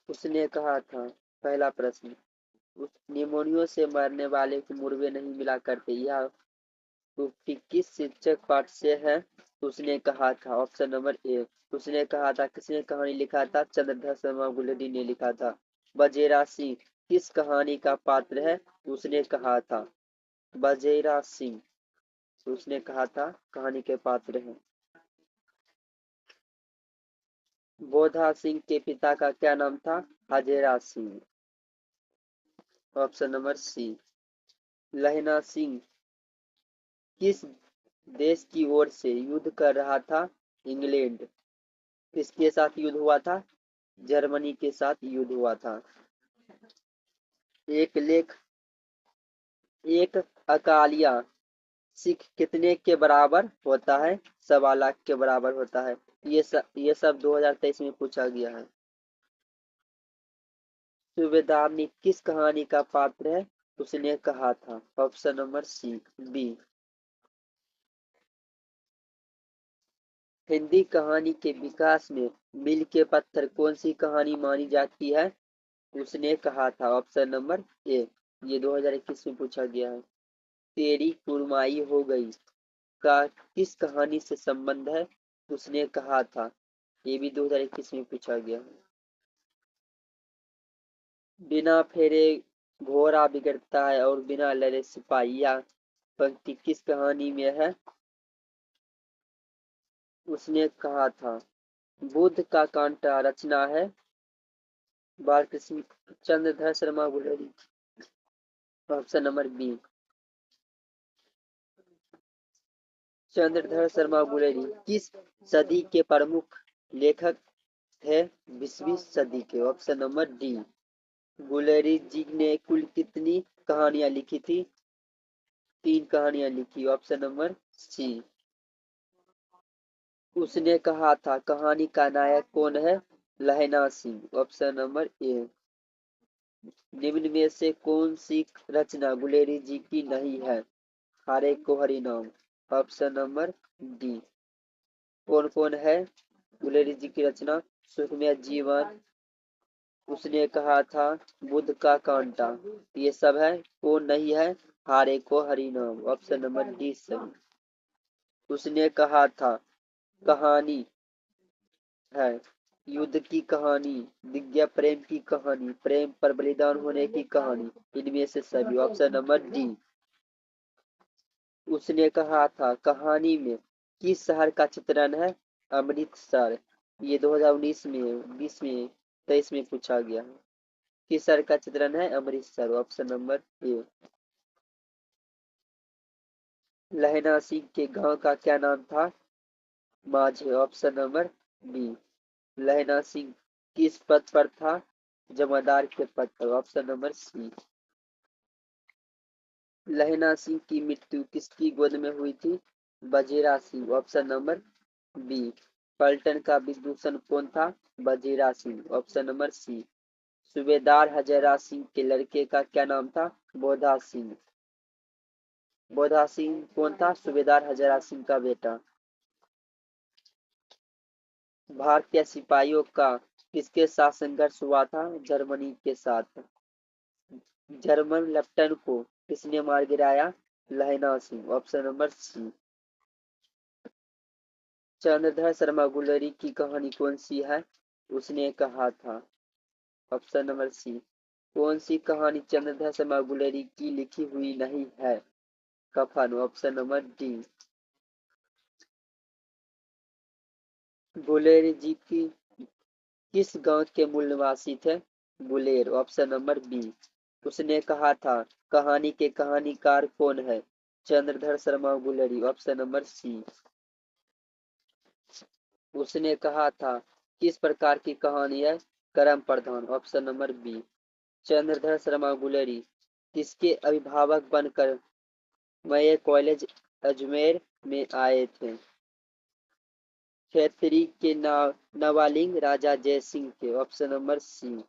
उसने कहा था। पहला प्रश्न, उस निमोनिया से मरने वाले को मुर्गे नहीं मिला करते, यह उक्ति किस शिक्षक पाठ से है? उसने कहा था। ऑप्शन नंबर ए। उसने कहा था, किसने कहानी लिखा था? चंद्रधर शर्मा गुलेरी ने लिखा था। बजेरा सिंह किस कहानी का पात्र है? उसने कहा था। बजेरा सिंह, उसने कहा था, कहानी के पात्र हैं। बोधा सिंह के पिता का क्या नाम था? Hazara Singh. Option number C. Lahna Singh किस देश की ओर से युद्ध कर रहा था? इंग्लैंड। किसके साथ युद्ध हुआ था? जर्मनी के साथ युद्ध हुआ था। एक लेख, एक अकालिया सिख कितने के बराबर होता है? 1.25 लाख के बराबर होता है। ये सब 2023 में पूछा गया है। सूबेदार ने किस कहानी का पात्र है? उसने कहा था। Option number C B. Hindi कहानी के विकास में मील के पत्थर कौन सी कहानी मानी जाती है? उसने कहा था। ऑप्शन नंबर ए। ये 2021 में पूछा गया है। तेरी कुरमाई हो गई का किस कहानी से संबंध है? उसने कहा था। ये भी 2021 में पूछा गया है। बिना फेरे घोड़ा बिगड़ता है और बिना लड़े सिपाही, यह पंक्ति किस कहानी में है? उसने कहा था। बुद्ध का कांटा रचना है Balkrishna Chandradhar Sharma Guleri. Option number B. Chandradhar Sharma Guleri किस सदी के प्रमुख लेखक थे? 20वीं सदी के। Option number D. Guleri ji ने कुल कितनी कहानियां लिखी थी? 3 कहानियां लिखी। Option number C. उसने कहा था, कहानी का नायक कौन है? लहना सिंह। ऑप्शन नंबर ए। निम्न में से कौन सी रचना गुलेरी जी की नहीं है? हरे को हरि नाम। Option number D. कौन कौन है गुलेरी जी की रचना? सुखमय जीवन, उसने कहा था, बुद्ध का कांटा, ये सब है। कौन नहीं है? हारे को हरि नाम। ऑप्शन नंबर डी सही। उसने कहा था, कहानी है युद्ध की कहानी, विज्ञा प्रेम की कहानी, प्रेम पर बलिदान होने की कहानी, इनमें से सभी। Option number D. उसने कहा था, कहानी में किस शहर का चित्रण है? अमृतसर। ये 2019 में, 20 में, 23 में पूछा गया है। किस शहर का चित्रण है? Amritsar. Option number A. Lahna Singh के गांव का क्या नाम था? Majhe. Option number B. Lahna Singh किस पद पर था? जमादार के पद पर। Option number C. Lahna Singh की मृत्यु किसकी गोद में हुई थी? Wazira Singh. Option number B. पलटन का विभूषण कौन था? Wazira Singh. Option number C. सूबेदार हजारा सिंह के लड़के का क्या नाम था? बोधा सिंह। बोधा सिंह कौन था? सूबेदार हजारा सिंह का बेटा। भारतीय सिपाहियों का किसके साथ संघर्ष हुआ था? जर्मनी के साथ। जर्मन लेफ्टिनेंट को किसने मार गिराया? Lahna Singh. Option number C. Chandradhar Sharma Guleri की कहानी कौन सी है? उसने कहा था। Option number C. कौन सी कहानी चंद्रधर शर्मा गुलेरी की लिखी हुई नहीं है? Kafan. Option number D. Guleri ji की किस गांव के मूल निवासी थे? गुलेर। Option number B. उसने कहा था, कहानी के कहानीकार कौन है? Chandradhar Sharma Guleri. Option number C. उसने कहा था, किस प्रकार की कहानी है? कर्म प्रधान। Option number B. Chandradhar Sharma Guleri किसके अभिभावक बनकर मय कॉलेज अजमेर में आए थे? खेतरी के नाबालिग राजा जय सिंह के। ऑप्शन नंबर सी।